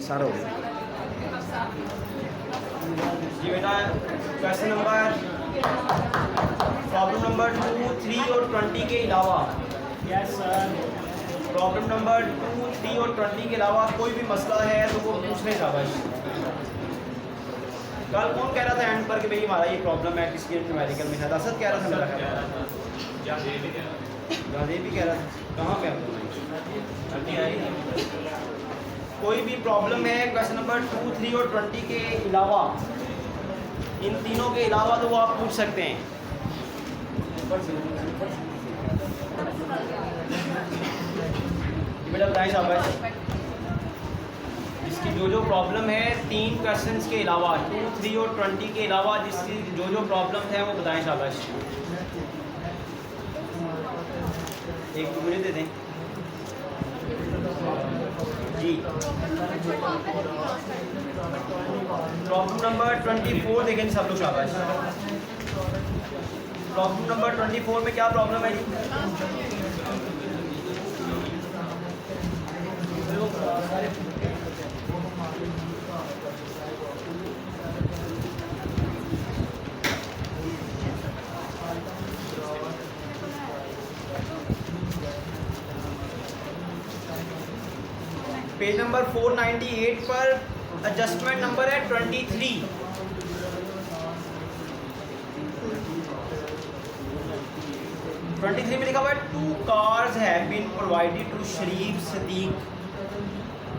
सारा हो गया जी बेटा। क्वेश्चन नंबर प्रॉब्लम नंबर 2, 3 और 20 के अलावा, यस सर। प्रॉब्लम नंबर 2, 3 और 20 के अलावा कोई भी मसला है तो वो पूछने का बस। कल कौन कह रहा था एंड पर कि भाई हमारा ये प्रॉब्लम है किसकी न्यूमेरिकल में है? असद कह रहा था, मेरा ख्याल राजेब भी कह रहा था। कहाँ पे कोई भी प्रॉब्लम है क्वेश्चन नंबर 2, 3 और 20 के अलावा, इन तीनों के अलावा तो वो आप पूछ सकते हैं। बेटा बताएं शाबाश। इसकी जो प्रॉब्लम है 3 क्वेश्चंस के अलावा, 2, 3 और 20 के अलावा जिसकी जो प्रॉब्लम है वो बताएं शाबाश। एक तो मुझे दे दें जी। प्रॉब्लम नंबर 24 देखें सब लोग शाबाश। प्रॉब्लम नंबर 24 में क्या प्रॉब्लम है जी? पेज नंबर 498 पर एडजस्टमेंट नंबर है 23। में लिखा हुआ है 2 cars have been provided to Sharif Sadiq.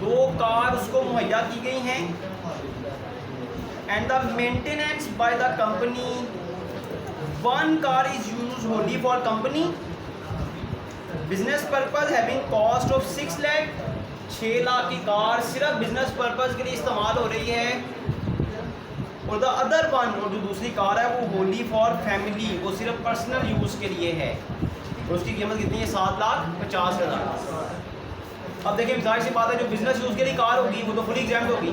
2 car उसको मुहैया की गई हैं। And the maintenance by the company, 1 car is used wholly for company business purpose having cost of 6 lakh। 6 lakh की कार सिर्फ बिजनेस पर्पस के लिए इस्तेमाल हो रही है। और द अदर वन, और जो दूसरी कार है वो होली फॉर फैमिली, वो सिर्फ पर्सनल यूज़ के लिए है। और उसकी कीमत कितनी है? 7,50,000। अब देखिए जाहिर सी बात है, जो बिजनेस यूज़ के लिए कार होगी वो तो फुली एग्जाम्प्ट होगी,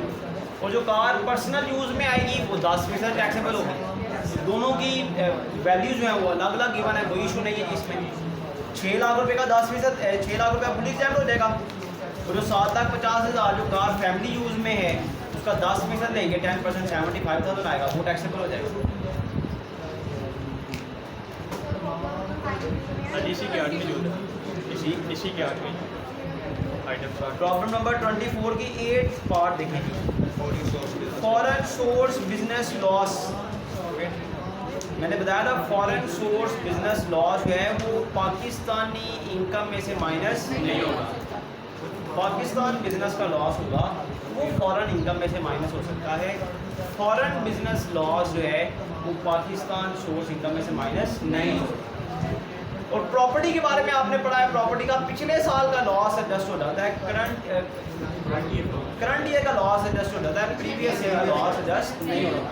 और जो कार पर्सनल यूज़ में आएगी वो 10% टैक्सेबल होगी। दोनों की वैल्यू जो है वो अलग अलग गिवन है, कोई इशू नहीं है इसमें। 6 लाख रुपये का 10%, 6 लाख रुपये फुली एग्जाम्प्ट हो जाएगा। और जो 7,50,000 जो कार फैमिली यूज़ में है उसका 10% लेंगे, 10% 75,000 आएगा, वो टैक्सेबल हो जाएगा। इसी के आठ में जो इसी के आठ में आइटम। प्रॉब्लम नंबर 24 की 8th पार्ट देखेंगे। Foreign source business loss. मैंने बताया था फॉरेन सोर्स बिजनेस लॉस जो है वो पाकिस्तानी इनकम में से माइनस नहीं होगा। पाकिस्तान बिजनेस का लॉस होगा वो फॉरेन इनकम में से माइनस हो सकता है। फॉरेन बिजनेस लॉस जो है वो पाकिस्तान सोर्स इनकम में से माइनस नहीं होगा। और प्रॉपर्टी के बारे में आपने पढ़ा है, प्रॉपर्टी का पिछले साल का लॉस एडजस्ट हो जाता है, करंट ईयर का लॉस एडजस्ट हो जाता है, प्रीवियस ईयर का लॉस एडजस्ट नहीं होता।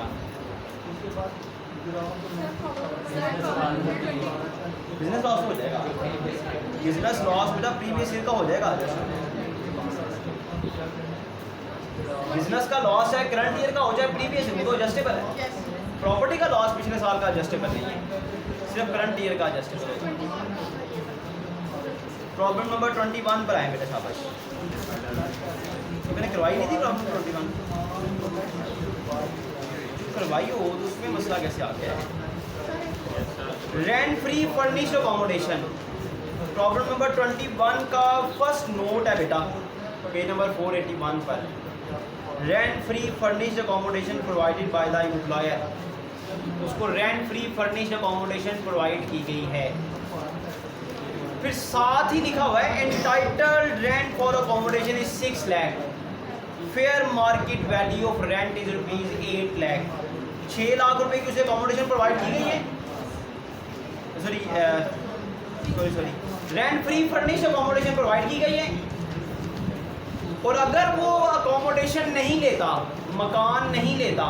बिजनेस लॉस हो जाएगा, बिजनेस लॉस बेटा प्रीवियस ईयर का हो जाएगा। बिजनेस का लॉस है करंट ईयर का हो जाए प्रीवियस ईयर, वो तो एडजस्टेबल है। प्रॉपर्टी का लॉस पिछले साल का एडजस्टेबल नहीं है, सिर्फ करंट ईयर का एडजस्टेबल है। प्रॉब्लम नंबर 21 पर आए बेटा शाबाश। तो मैंने करवाई नहीं थी प्रॉब्लम 21, करवाई हो तो उसमें मसला कैसे आ गया है? Rent free furnished accommodation. Problem number 21 का फर्स्ट नोट है बेटा पेज नंबर 481 पर। Rent free furnished accommodation provided by the employer. उसको rent free furnished accommodation provide की गई है। फिर साथ ही लिखा हुआ है entitled rent for accommodation is 6 lakh. Fair market value of rent is ₹8 lakh. 6 lakh रुपए की उसे अकोमोडेशन प्रोवाइड की गई है। Sorry rent free furnished accommodation provide की गई है। और अगर वो अकोमोडेशन नहीं लेता, मकान नहीं लेता,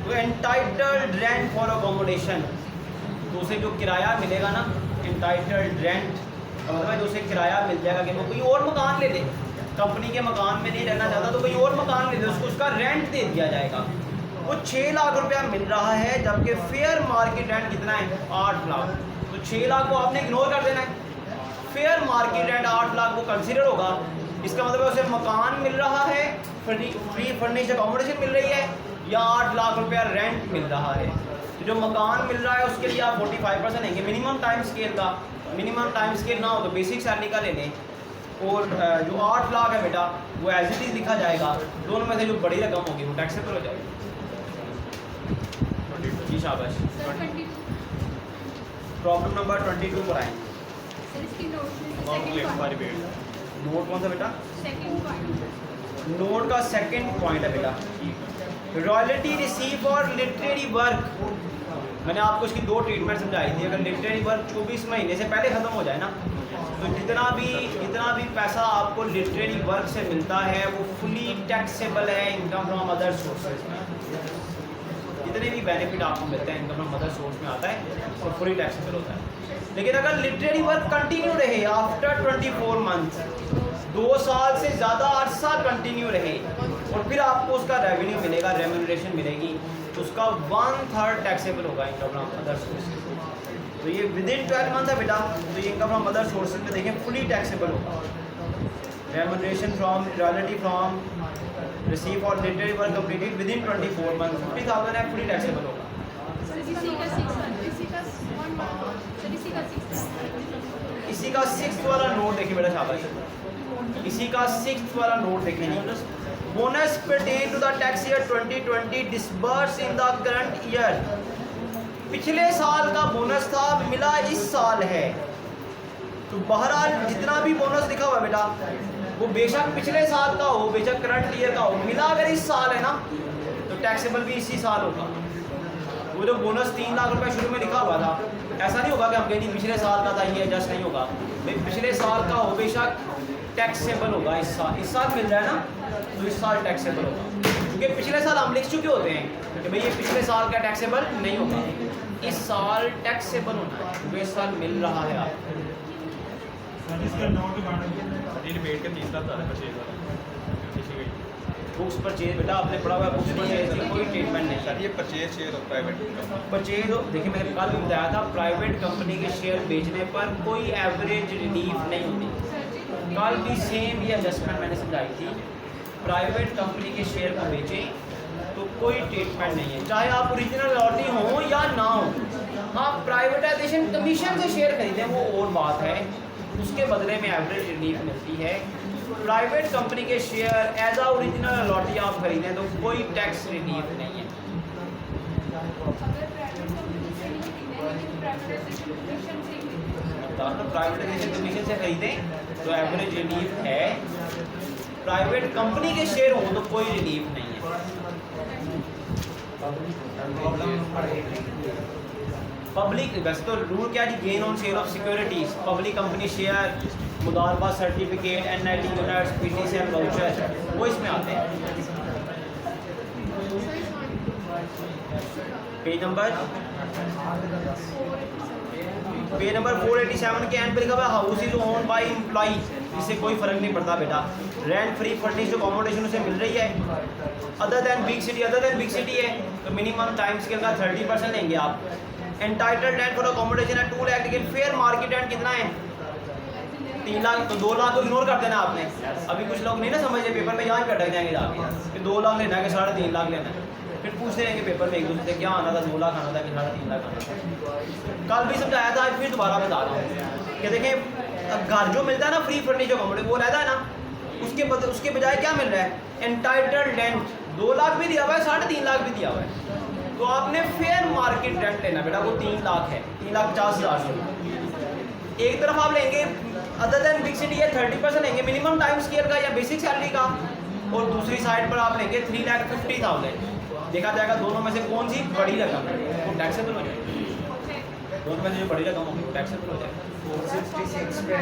तो एंटाइटल्ड रेंट फॉर अकोमोडेशन, तो उसे जो किराया मिलेगा ना, एंटाइटल्ड रेंट मतलब जो उसे किराया मिल जाएगा कि वो कोई और मकान ले ले, कंपनी के मकान में नहीं रहना चाहता तो कोई और मकान ले ले, उसको उसका रेंट दे दिया जाएगा। वो 6 लाख रुपया मिल रहा है, जबकि फेयर मार्केट रेंट कितना है? 8 लाख। तो 6 लाख को आपने इग्नोर कर देना है। फेयर मार्केट रेंट 8 लाख वो कंसिडर होगा, इसका मतलब है उसे मकान मिल रहा है, फ्री फर्निश अकोमोडेशन मिल रही है, या 8 लाख रुपया रेंट मिल रहा है। तो जो मकान मिल रहा है उसके लिए आप 45% लेंगे मिनिमम टाइम स्केल का। मिनिमम टाइम स्केल ना हो तो बेसिक सैलरी का ले लें, और जो 8 लाख है बेटा वो एज इट इज़ लिखा जाएगा। दोनों में से जो बड़ी रकम होगी वो टैक्सेबल हो जाएगी। जी शाबाश। प्रॉब्लम नंबर 22 पर आएंगे। नोट कौन सा बेटा? नोट का सेकंड पॉइंट है बेटा, royalty receive for literary work. मैंने आपको इसकी 2 ट्रीटमेंट समझाई थी। अगर लिटरेरी वर्क 24 महीने से पहले ख़त्म हो जाए ना, तो जितना भी पैसा आपको लिटरेरी वर्क से मिलता है वो फुली टैक्सेबल है इनकम फ्रॉम अदर सोर्सेज में। जितने भी बेनिफिट आपको मिलते हैं इनकम फ्रॉम अदर सोर्स में आता है तो फुली टैक्सेबल होता है। लेकिन अगर लिटरेरी वर्क कंटिन्यू रहे आफ्टर 24 मंथ, 2 साल से ज़्यादा अरसा कंटिन्यू रहे, और फिर आपको उसका रेवेन्यू मिलेगा, रेम्यूनरेशन मिलेगी, तो उसका 1/3 टैक्सेबल होगा इनकम फ्रॉम अदर सोर्सेज। तो ये विद इन 12 मंथ है बेटा, तो ये इनकम फ्रॉम अदर सोर्सेज में देखें फुली टैक्सेबल होगा। Remuneration from royalty from receive for literary work completed with in 24 month 50,000 है, फुली टैक्सेबल होगा। इसी का 6th वाला नोट देखिए बेटा शाबाश। इसी का 6th वाला नोट देखें जी। Bonus pertain to the tax year 2020 disburse in the current year. पिछले साल का बोनस था, मिला इस साल है। तो बहरहाल जितना भी बोनस लिखा हुआ है बेटा वो बेशक पिछले साल का हो, बेशक करंट ईयर का हो, मिला अगर इस साल है ना तो टैक्सेबल भी इसी साल होगा। वो जो बोनस 3 लाख रुपए शुरू में लिखा हुआ था, ऐसा नहीं होगा कि हम कहें पिछले साल का था ये एडजस्ट नहीं होगा। भाई पिछले साल का हो बेशक टैक्सेबल होगा इस साल मिल रहा है ना, तो इस साल टैक्सेबल होगा। क्योंकि पिछले साल हम लिख चुके होते हैं कि भाई ये पिछले साल का टैक्सेबल नहीं होगा, इस साल टैक्सेबल होना है क्योंकि इस साल मिल रहा है आपको। बुक्स परचेज बेटा आपने पढ़ा हुआ है, बुक्स परचेज की कोई ट्रीटमेंट नहीं है। ये परचेज शेयर और प्राइवेट परचेज देखिए मैंने कल भी बताया था, प्राइवेट कंपनी के शेयर बेचने पर कोई एवरेज रिलीफ नहीं होती। कल भी सेम ये एडजस्टमेंट मैंने समझाई थी। प्राइवेट कंपनी के शेयर को बेचें तो कोई ट्रीटमेंट नहीं है, चाहे आप ओरिजिनल लॉटी हो या ना हो। हाँ प्राइवेटाइजेशन कमीशन से शेयर खरीदें वो और बात है, उसके बदले में एवरेज रिलीफ मिलती है। प्राइवेट कंपनी के शेयर एज आ ओरिजिनल लॉटी आप खरीदें तो कोई टैक्स रिलीफ नहीं है। प्राइवेटाइजेशन कमीशन से खरीदें तो एवरेज रिलीफ है, प्राइवेट कंपनी के शेयर हो तो कोई रिलीफ नहीं है। पब्लिक वैसे तो रूल क्या है, gain on sale of securities, public company share, मुदारबा certificate, NIT units, PTCL voucher, वो इसमें आते हैं। पेज नंबर 487 के एंड पे लिखा हुआ है house is owned bye employee. इससे कोई फर्क नहीं पड़ता बेटा, रेंट फ्री फर्निश्ड अकोमोडेशन उसे मिल रही है। अदर देन बिग सिटी है तो मिनिमम टाइम स्केल का 30% लेंगे आप। एंटाइटल्ड रेंट फॉर अकोमोडेशन है 2 लाख, लेकिन फेयर मार्केट रेंट कितना है 3 लाख, तो 2 लाख को इग्नोर कर देना आपने। अभी कुछ लोग नहीं ना समझे, पेपर में यहाँ पे अटक जाएंगे जाके कि 2 लाख लेना है कि 3.5 लाख लेना है, फिर पूछते रहेंगे पेपर में एक दूसरे से क्या आना था, 2 लाख आना था कि 3.5 लाख आना था। कल भी समझाया था, आज फिर दोबारा बता रहा हूँ कि देखें घर जो मिलता है ना फ्री फर्निश अकोमोडेशन वो रहता है ना, उसके बजाय क्या मिल रहा है एंटाइटल्ड रेंट 2 लाख भी दिया हुआ है, 3.5 लाख भी दिया हुआ है। तो आपने फेयर मार्केट रेंट लेना बेटा, वो 3 लाख है, 3,50,000। एक तरफ आप लेंगे अदर देन बिग सिटी है 30% लेंगे मिनिमम टाइम स्केल का या बेसिक सैलरी का, और दूसरी साइड पर आप लेंगे 3,50,000। देखा जाएगा दोनों में से कौन सी बड़ी रकम है वो टैक्सेबल हो जाएगी, दोनों में से जो बड़ी रकम होगी वो टैक्सेबल हो जाएगी। 466 पे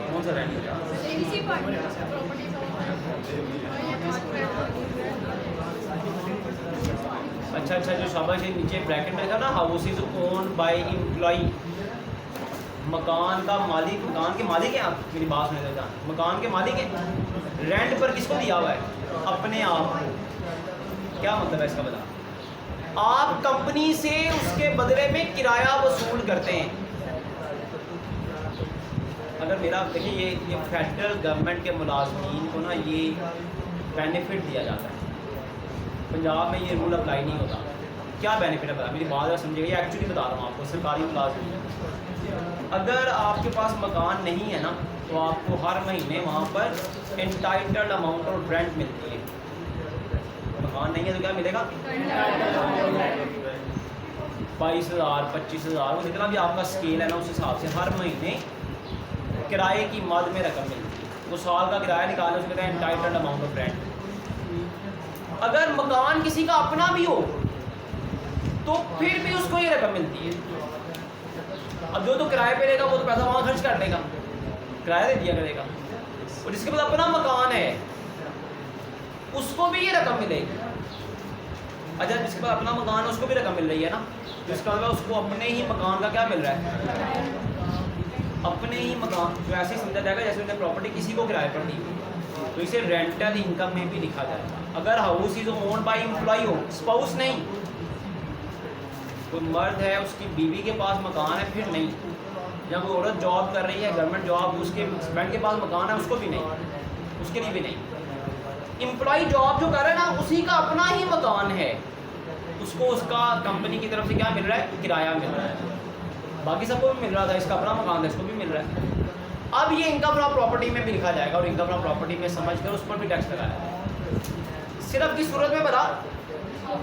कौन सा रेंट अच्छा जो शाबाश है नीचे ब्रैकेट में लिखा ना house is owned bye employee. मकान का मालिक, मकान के मालिक हैं आप, मेरी बात सुने देता, मकान के मालिक हैं, रेंट पर किसको दिया हुआ है अपने आप को। क्या मतलब है इसका बता, आप कंपनी से उसके बदले में किराया वसूल करते हैं। अगर मेरा देखिए ये फेडरल गवर्नमेंट के मुलाजमीन को ना ये बेनिफिट दिया जाता है, पंजाब में ये रूल अप्लाई नहीं होता। क्या बेनिफिट है बता, मेरी बात समझिएगा, ये एक्चुअली बता रहा हूँ आपको। सरकारी मुलाजमीन, अगर आपके पास मकान नहीं है ना तो आपको हर महीने वहाँ पर एंटाइटल्ड अमाउंट ऑफ रेंट मिलती है। मकान नहीं है तो क्या मिलेगा? 22,000 25,000, वो जितना भी आपका स्केल है ना उस हिसाब से हर महीने किराए की मद में रकम मिलती है। वो साल का किराया निकाले, उसमें कहते हैं एंटाइटल्ड अमाउंट ऑफ रेंट। अगर मकान किसी का अपना भी हो तो फिर भी उसको ये रकम मिलती है। अब जो तो किराए पे रहेगा वो तो पैसा वहाँ खर्च कर देगा, किराया दे दिया करेगा। और जिसके पास अपना मकान है उसको भी ये रकम मिलेगी। अच्छा, जिसके पास अपना मकान है उसको भी रकम मिल रही है ना, तो इसका मतलब उसको अपने ही मकान का क्या मिल रहा है? अपने ही मकान। तो ऐसे ही समझा जाएगा जैसे उन्होंने प्रॉपर्टी किसी को किराए पर दी, तो इसे रेंटल इनकम में भी लिखा जाएगा। अगर house is owned by employee हो, स्पाउस नहीं, कोई मर्द है उसकी बीवी के पास मकान है फिर नहीं, जब वो औरत जॉब कर रही है गवर्नमेंट जॉब, उसके हस्बैंड के पास मकान है उसको भी नहीं, उसके लिए भी नहीं। एम्प्लॉय जॉब जो कर रहा है ना उसी का अपना ही मकान है, उसको उसका कंपनी की तरफ से क्या मिल रहा है? किराया मिल रहा है। बाकी सबको भी मिल रहा था, इसका अपना मकान था, इसको भी मिल रहा है। अब ये इनकम फ्रॉम प्रॉपर्टी में भी लिखा जाएगा और इनकम फ्रॉम प्रॉपर्टी में समझ कर उस पर भी टैक्स लगाया। सिर्फ की सूरत में बता,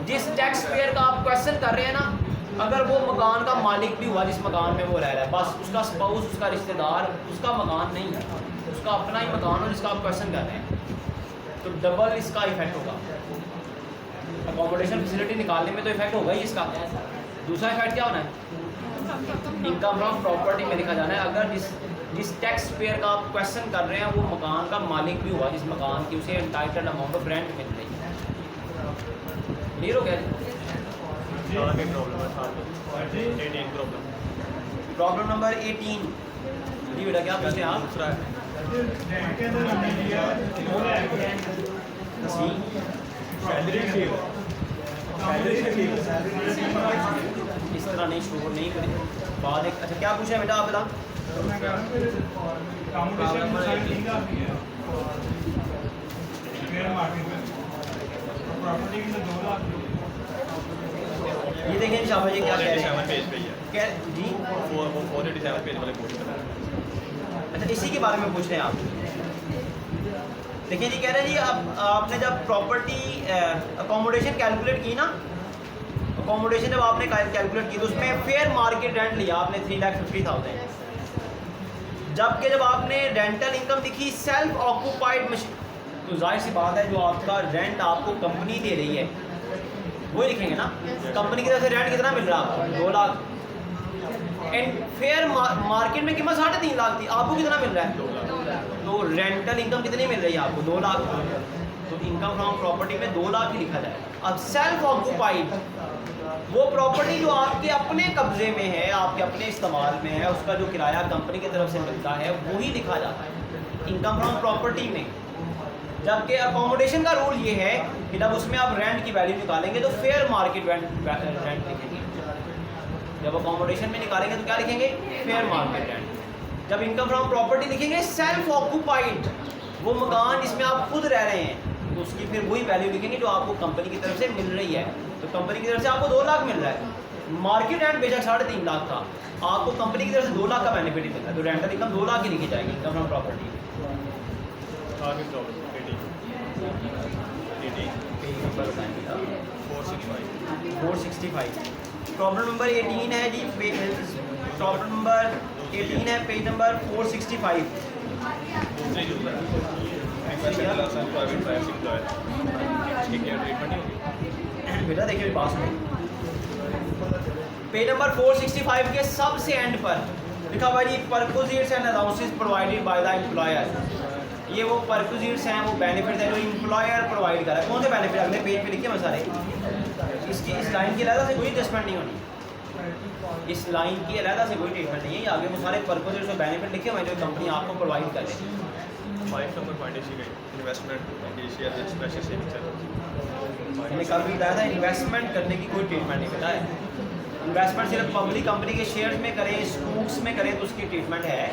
जिस टैक्स पेयर का आप क्वेश्चन कर रहे हैं ना, अगर वो मकान का मालिक भी हुआ जिस मकान में वो रह रहा है, बस उसका स्पाउस, उसका रिश्तेदार, उसका मकान नहीं है, उसका अपना ही मकान हो जिसका आप क्वेश्चन कर रहे हैं, तो डबल इसका इफेक्ट होगा। अकोमोडेशन फैसिलिटी निकालने में तो इफेक्ट होगा ही इसका। दूसरा इफेक्ट क्या होना है? इनकम फ्रॉम प्रॉपर्टी में लिखा जाना है। अगर जिस टैक्स पेयर का आप क्वेश्चन कर रहे हैं वो मकान का मालिक भी हुआ जिस मकान की, उसे एंटाइटल्ड अमाउंट ऑफ रेंट मिल रही है। क्लियर हो गया? प्रॉब्लम नंबर 18 जी बेटा, क्या पूछते हैं आप? इस तरह नहीं, शोर नहीं करें बाद एक। अच्छा, क्या पूछा है बेटा आप बता? ये देखिए शाबाश जी क्या कह रहे हैं जी। 487 पेज वाले क्वेश्चन। अच्छा, इसी के बारे में पूछ रहे हैं आप। देखिए जी, कह रहे हैं जी आपने जब प्रॉपर्टी अकोमोडेशन कैलकुलेट की ना, अकोमोडेशन जब आपने कैलकुलेट की तो उसमें फेयर मार्केट रेंट लिया आपने 3,50,000, जबकि जब आपने रेंटल इनकम लिखी सेल्फ ऑक्यूपाइड मशीन, तो जाहिर सी बात है जो आपका रेंट आपको कंपनी दे रही है वही लिखेंगे ना। कंपनी की तरफ से रेंट कितना मिल रहा है आपको? 2 लाख। एंड फेयर मार्केट में कीमत 3.5 लाख थी, आपको कितना मिल रहा है? 2 लाख। तो रेंटल इनकम कितनी मिल रही है आपको? 2 लाख। तो इनकम फ्रॉम प्रॉपर्टी में 2 लाख ही लिखा जाएगा। अब सेल्फ ऑक्यूपाइड, वो प्रॉपर्टी जो आपके अपने कब्जे में है, आपके अपने इस्तेमाल में है, उसका जो किराया कंपनी की तरफ से मिलता है वही लिखा जाता है इनकम फ्रॉम प्रॉपर्टी में। जबकि अकोमोडेशन का रूल ये है कि जब उसमें आप रेंट की वैल्यू निकालेंगे तो फेयर मार्केट रेंट लिखेंगे। जब अकोमोडेशन में निकालेंगे तो क्या लिखेंगे? Fair market rent. जब इनकम फ्रॉम प्रॉपर्टी लिखेंगे सेल्फ ऑक्यूपाइड, वो मकान जिसमें आप खुद रह रहे हैं, तो उसकी फिर वही वैल्यू लिखेंगे जो आपको कंपनी की तरफ से मिल रही है। तो कंपनी की तरफ से आपको 2 लाख मिल रहा है, मार्केट रेंट बेशक 3.5 लाख था, आपको कंपनी की तरफ से 2 लाख का बेनिफिट मिल रहा है, तो रेंटल इनकम 2 लाख ही लिखी जाएगी income from property. Problem number 18 है जी, प्रॉब्लम नंबर 18 है, पेज नंबर 465। बेटा देखिए पास में पेज नंबर 465 के सबसे एंड पर लिखा हुआ जी perquisites and allowances provided by the employer. ये वो परक्विजिट्स हैं, वो बेनिफिट है जो एम्प्लॉयर प्रोवाइड कर रहा है। कौन से बेनिफिट? अगले पेज पे लिखे मैं सारे। इसकी इस लाइन की अलग से कोई एडजस्टमेंट नहीं होनी, इस लाइन की अलग से कोई ट्रीटमेंट नहीं है। आगे वो सारे परक्विजिट्स और बेनिफिट लिखे हुए हैं जो कंपनी आपको प्रोवाइड कर रही है। 5 नंबर पॉइंट इसी का इन्वेस्टमेंट इंडिशियल स्पेशल सेविंग्स। मैंने कल भी बताया था इन्वेस्टमेंट करने की कोई ट्रीटमेंट नहीं पता है। इन्वेस्टमेंट सिर्फ पब्लिक कंपनी के शेयर्स में करें, स्टॉक्स में करें तो उसकी ट्रीटमेंट है।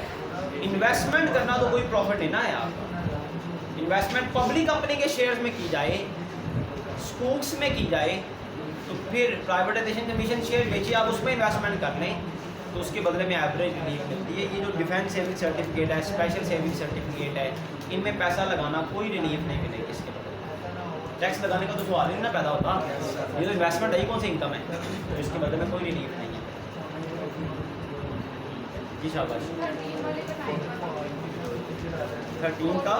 इन्वेस्टमेंट करना तो कोई प्रॉफिट नहीं ना है आपका। इन्वेस्टमेंट पब्लिक कंपनी के शेयर्स में की जाए, स्टॉक्स में की जाए, तो फिर प्राइवेटाइजेशन कमीशन शेयर बेचिए, आप उसमें इन्वेस्टमेंट कर लें तो उसके बदले में एवरेज रिलीफ मिलती है। ये जो डिफेंस सेविंग सर्टिफिकेट है, स्पेशल सेविंग सर्टिफिकेट है, इनमें पैसा लगाना कोई रिलीफ नहीं मिलेगी इसके बदले। टैक्स लगाने का तो सवाल ही नहीं ना पैदा होता। ये तो इन्वेस्टमेंट है, कौन सी इनकम है, तो इसके बदले में कोई रिलीफ नहीं है। जी शाबाश। 13 का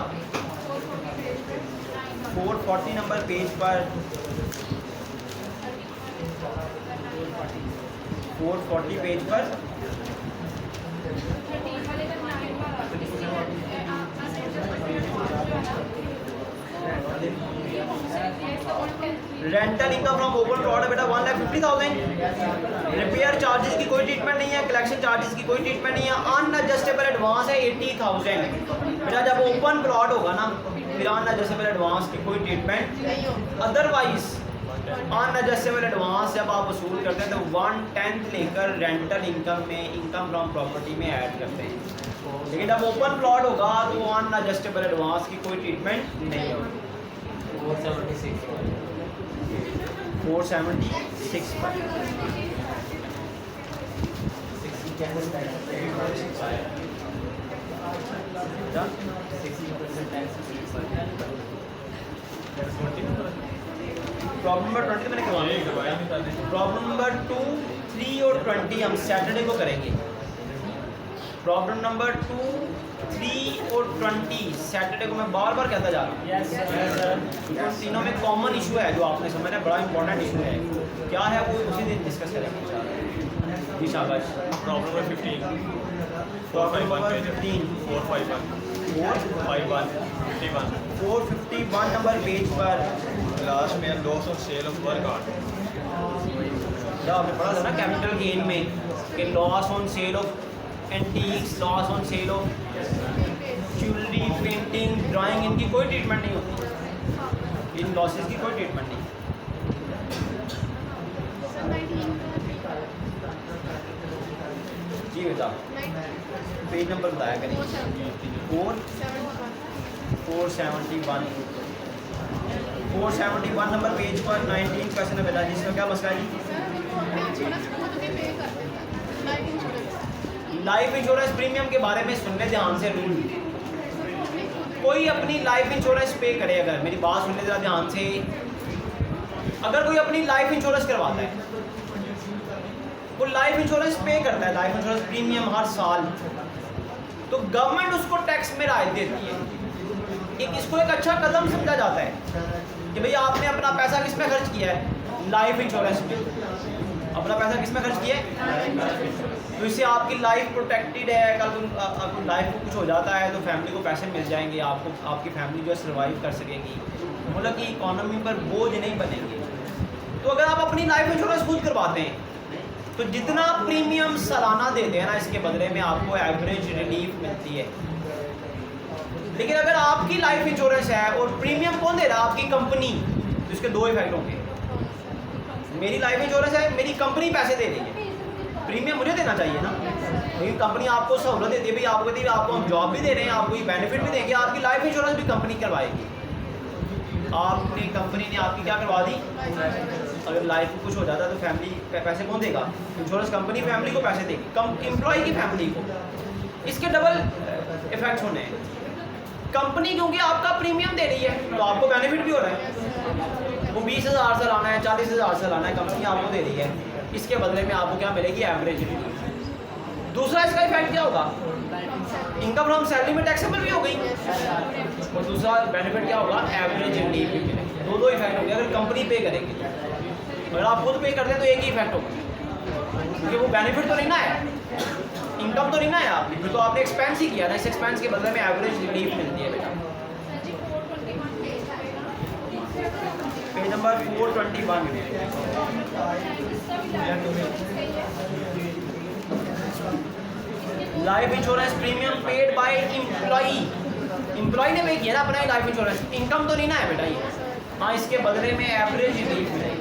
440 नंबर पेज पर 440 पेज पर rental income from open plot है बेटा 1,50,000। रिपेयर चार्जेस की कोई ट्रीटमेंट नहीं है, कलेक्शन चार्जेस की कोई ट्रीटमेट नहीं है। अनएडजस्टेबल एडवांस है 80,000। बेटा जब ओपन प्लॉट होगा ना फिर अनएडजस्टेबल एडवांस की कोई ट्रीटमेंट। अदरवाइज अनएडजस्टेबल एडवांस जब आप वसूल करते हैं तो 1/10 लेकर रेंटल इनकम में, इनकम फ्रॉम प्रॉपर्टी में ऐड करते हैं। लेकिन जब ओपन प्लॉट होगा तो अनएडजस्टेबल एडवांस की कोई ट्रीटमेंट नहीं होगी। 476 पर प्रॉब्लम नंबर 20 मैंने करवाया। प्रॉब्लम नंबर 2, 3 और 20 हम सैटरडे को करेंगे। प्रॉब्लम नंबर 2, 3 और 20 सैटरडे को मैं बार बार कहता जा रहा हूँ। उन तीनों में कॉमन इशू है जो आपने समझना है, बड़ा इंपॉर्टेंट इशू है। क्या है वो उसी दिन डिस्कस करेंगे। जी शाबाश। Problem number 15 problem number 15 451 number page पर लास्ट में loss of sale of work art. जब आपने पढ़ा था ना कैपिटल गेन में कि loss on sale of antiques, loss on sale of jewellery, painting, drawing, इनकी कोई ट्रीटमेंट नहीं होती। इन लॉसेस की कोई ट्रीटमेंट नहीं। जी बेटा पेज नंबर बताया करें। 471 नंबर पेज पर 19 क्वेश्चन है बेटा। जिसका क्या मसला है जी? लाइफ इंश्योरेंस प्रीमियम के बारे में सुनने ध्यान से रूल। कोई अपनी लाइफ इंश्योरेंस पे करे, अगर मेरी बात सुनने जरा ध्यान से, अगर कोई अपनी लाइफ इंश्योरेंस करवाता है, वो लाइफ इंश्योरेंस पे करता है, लाइफ इंश्योरेंस प्रीमियम हर साल, तो गवर्नमेंट उसको टैक्स में राहत देती है। इसको एक अच्छा कदम समझा जाता है कि भैया आपने अपना पैसा किस में खर्च किया है, लाइफ इंश्योरेंस में। अपना पैसा किस में खर्च किया है, तो इससे आपकी लाइफ प्रोटेक्टेड है। कल आपकी लाइफ को कुछ हो जाता है तो फैमिली को पैसे मिल जाएंगे, आपको आपकी फैमिली जो है सर्वाइव कर सकेगी, मतलब कि इकोनॉमी पर बोझ नहीं बनेंगे। तो अगर आप अपनी लाइफ इंश्योरेंस खुद करवाते हैं तो जितना प्रीमियम सालाना देते हैं ना, इसके बदले में आपको एवरेज रिलीफ मिलती है। लेकिन अगर आपकी लाइफ इंश्योरेंस है और प्रीमियम कौन दे रहा है, आपकी कंपनी, तो इसके दो इफेक्ट होंगे। मेरी लाइफ इंश्योरेंस है, मेरी कंपनी पैसे दे रही है, प्रीमियम मुझे देना चाहिए ना। लेकिन कंपनी आपको सहूलत देती है, भाई आपको कहती है आपको हम जॉब भी दे रहे हैं, आपको ये बेनिफिट भी देंगे, आपकी लाइफ इंश्योरेंस भी कंपनी करवाएगी। आपने कंपनी ने आपकी क्या करवा दी, अगर लाइफ को कुछ हो जाता है तो फैमिली पैसे कौन देगा, इंश्योरेंस कंपनी फैमिली को पैसे देगी, एम्प्लॉय की फैमिली को। इसके डबल इफेक्ट होने हैं। कंपनी क्योंकि आपका प्रीमियम दे रही है तो आपको बेनिफिट भी हो रहा है। वो 20,000 सालाना है, 40,000 सालाना है, कंपनी आपको दे रही है, इसके बदले में आपको क्या मिलेगी, एवरेज रिलीफ। दूसरा इसका इफेक्ट क्या होगा, इनकम फ्रॉम सैलरी में टैक्सेबल भी हो गई, और दूसरा बेनिफिट क्या होगा, एवरेज रिलीफ भी मिलेगा। दो इफेक्ट होंगे अगर कंपनी पे करेगी। अगर आप खुद पे करते हैं तो एक ही इफेक्ट होगा, क्योंकि वो बेनिफिट तो नहीं ना है, इनकम तो नहीं ना है आपकी, फिर तो आपने एक्सपेंस ही किया ना, इस एक्सपेंस के बदले में एवरेज रिलीफ मिलती है बेटा। Page number 421 life insurance premium paid by employee. Employee ने पे किया ना अपना लाइफ इंश्योरेंस, इनकम तो नहीं ना है बेटा ये। हाँ, इसके बदले में एवरेज रिलीफ मिलेगी।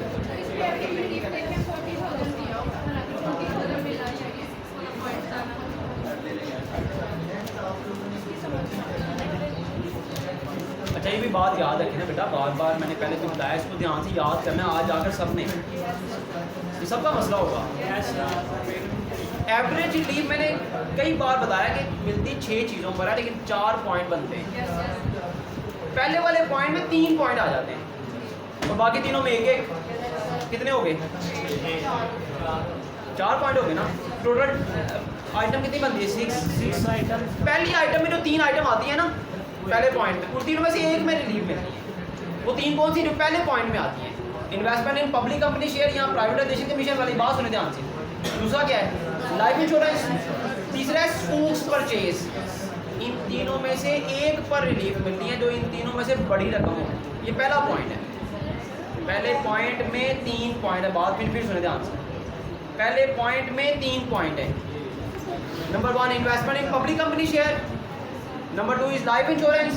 अच्छा, ये भी बात याद रखी ना बेटा, बार बार मैंने पहले भी बताया, इसको ध्यान से याद करना है आज आकर सबने, ये सबका मसला होगा। एवरेज रिलीफ मैंने कई बार बताया कि मिलती 6 चीज़ों पर है, लेकिन 4 पॉइंट बनते हैं। पहले वाले पॉइंट में 3 पॉइंट आ जाते हैं और बाकी तीनों में एक एक, कितने हो गए? 4 पॉइंट हो गए ना। टोटल आइटम कितनी बनती है? 6 आइटम। पहली आइटम में जो 3 आइटम आती है ना पहले पॉइंट में, उन तीनों में से एक में रिलीफ मिलती है। वो 3 कौन सी? जो पहले पॉइंट में आती है, investment in public company share या प्राइवेटाइजेशन के मिशन वाली बात सुने ध्यान से। दूसरा क्या है? Life insurance. तीसरा है स्कूल्स परचेज। इन तीनों में से एक पर रिलीफ मिलती है, जो इन तीनों में से बड़ी रकम हो। ये पहला पॉइंट है। पहले पॉइंट में 3 पॉइंट है, बात फिर सुने ध्यान से। पहले पॉइंट में 3 पॉइंट है। Number 1 investment in public company share, number 2 is life insurance,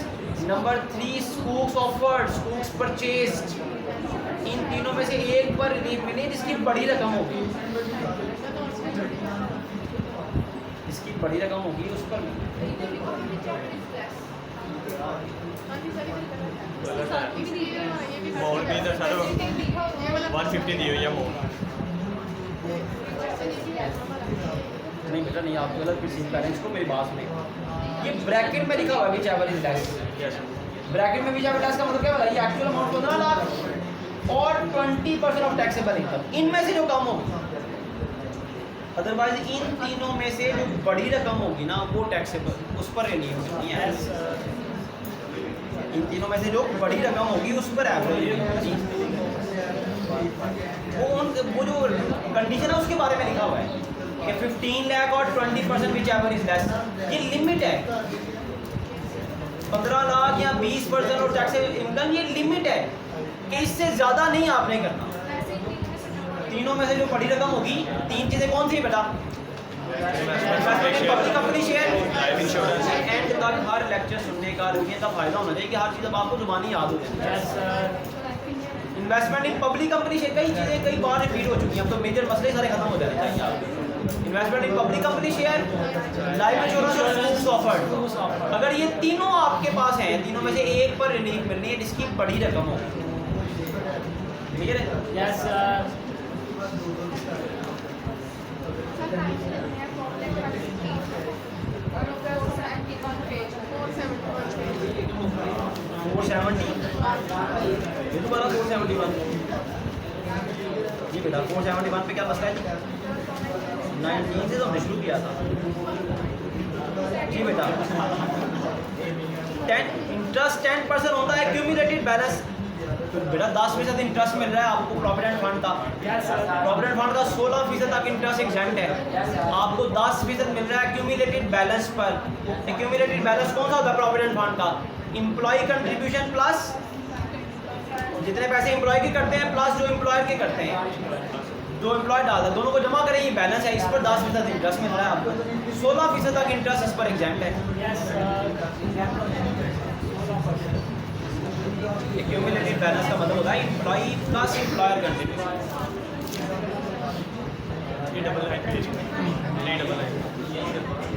number 3 schools offered, schools purchased. इन तीनों में से एक पर रिलीफ मिली जिसकी बड़ी रकम होगी, जिसकी बड़ी रकम होगी उस पर मोर भी तो सर 150 दी हुई है मोर। नहीं बेटा नहीं, आप गलत किसी पेरेंट्स को मेरी बात सुने। ये ब्रैकेट में लिखा हुआ है विचएवर इज लेस। ब्रैकेट में विचएवर लेस का मतलब क्या है? ये एक्चुअल अमाउंट 15 लाख और 20% ऑफ टैक्सेबल इनकम, इनमें से जो कम होगी। अदरवाइज इन तीनों में से जो बड़ी रकम होगी ना वो टैक्सेबल, उस पर रिलीफ मिलती है। इन तीनों में से जो बड़ी रकम होगी उस पर एवरेज वो जो कंडीशन है उसके बारे में लिखा हुआ है कि 15 लाख और 20% विच एवर इज लेस। ये लिमिट है। 15 लाख या 20% और टैक्सेबल इनकम, ये लिमिट है कि इससे ज़्यादा नहीं आपने करना। तीनों में से जो बड़ी रकम होगी, 3 चीज़ें कौन सी है बेटा? Public company share, life insurance. And तक हर लेक्चर सुनने का रुकने का फायदा होना चाहिए कि हर चीज़ अब आपको जुबानी याद हो जाए। Investment in public company share, कई चीज़ें कई बार रिपीट हो चुकी हैं, अब तो मेजर मसले सारे खत्म हो जाने चाहिए आपके। Investment in public company share, life insurance और स्कूल्स ऑफर्ड। अगर ये तीनों आपके पास हैं, तीनों में से एक पर रिलीफ मिलनी है जिसकी बड़ी रकम हो। क्लियर है? Yes sir. 470 ये तो बोला 471 जी बेटा। 471 पे क्या मसला है जी? 19 से तो हमने शुरू किया था जी बेटा। 10 इंटरेस्ट 10% होता है क्यूमुलेटेड बैलेंस। तो बेटा 10% इंटरेस्ट मिल रहा है आपको प्रोविडेंट फंड का। प्रोविडेंट फंड का 16% तक इंटरेस्ट एग्जेम्प्ट है। आपको 10% मिल रहा है क्यूमुलेटेड बैलेंस पर। क्यूमुलेटेड बैलेंस कौन सा होता है प्रोविडेंट फंड का? एम्प्लॉय कंट्रीब्यूशन प्लस जितने पैसे एम्प्लॉय के करते हैं प्लस जो एम्प्लॉयर के करते हैं, जो एम्प्लॉय डालता है, दोनों को जमा करें, ये बैलेंस है। इस पर 10% इंटरेस्ट मिल रहा है आपको। 16% तक इंटरेस्ट इस पर एग्जेम्प्ट है। एक्यूमुलेटेड बैलेंस का मतलब होता है एम्प्लॉय प्लस एम्प्लॉयर कंट्रीब्यूशन।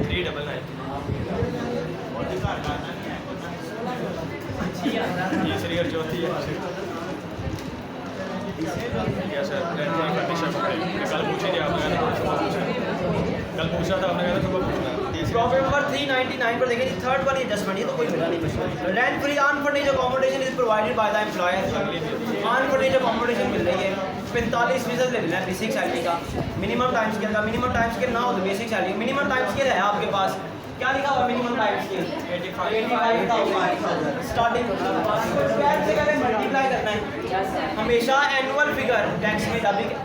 399 तीसरी और चौथी है। क्या सर कल पूछी थी आपने, कल पूछा था आपने, कहना सुबह पूछना। प्रॉब्लम नंबर 399 पर देखिए, थर्ड वाली एडजस्टमेंट, ये तो कोई बेटा नहीं मसला। Rent free unfurnished accommodation is provided by the employer. Unfurnished accommodation मिल रही है, 45% ले लेना है बेसिक सैलरी का। मिनिमम टाइम स्केल का, मिनिमम टाइम स्केल ना हो तो basic salary. Minimum time scale है आपके पास, क्या लिखा हुआ minimum time scale? 85,000 starting. Square से करें मल्टीप्लाई करना है हमेशा एनुअल फिगर टैक्स में डाल के।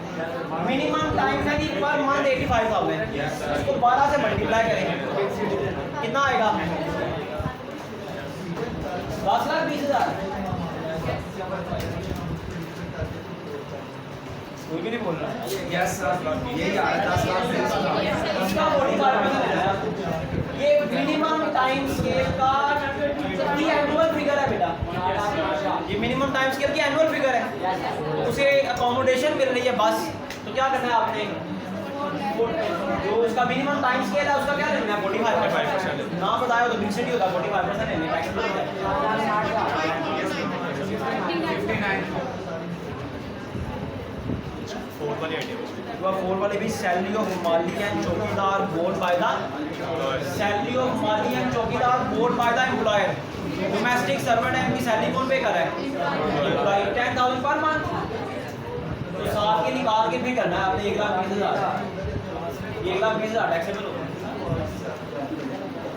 मिनिमम टाइम है कि पर मंथ 85,000, इसको 12 से मल्टीप्लाई करें, कितना आएगा? 10,20,000। कोई भी नहीं बोल रहा। यस सर, यही आ रहा है 10 लाख। इसका 45% है। ये मिनिमम टाइम स्केल का ये एनुअल फिगर है बेटा, ये मिनिमम टाइम स्केल की एनुअल फिगर है, तो उसे अकोमोडेशन मिल रही है बस, तो क्या करना है आपने, जो उसका मिनिमम टाइम स्केल है उसका क्या लेना है 45%, ना बताया तो डिक्शन ही होता 45% लेने का, 4 वाली आइडिया You are 4 वाले भी salary of mali and chowkidar borne by the salary of mali and chowkidar borne by the employer, domestic servant है, इनकी सैलरी कौन पे कर रहा है, एम्प्लॉय 10,000 पर मंथ, तो साथ के निकाल के फिर करना है आपने 1,20,000, 1,20,000 टैक्सेबल होगा,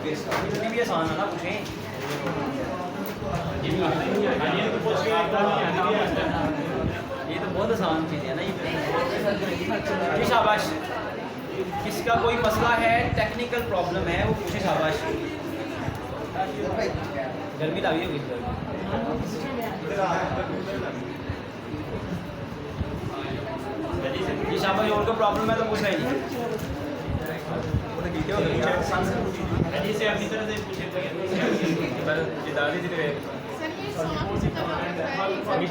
इतनी भी आसान है ना पूछें, ये तो बहुत आसान चीज़ है ना ये, शाबाश, किसका कोई मसला है, टेक्निकल प्रॉब्लम है वो पूछे, शाबाश, गर्मी लगी होगी, ये शाबाश, और कोई प्रॉब्लम है तो पूछना ही नहीं, से अपनी तरह से पूछे सर ये 100 से कवर है।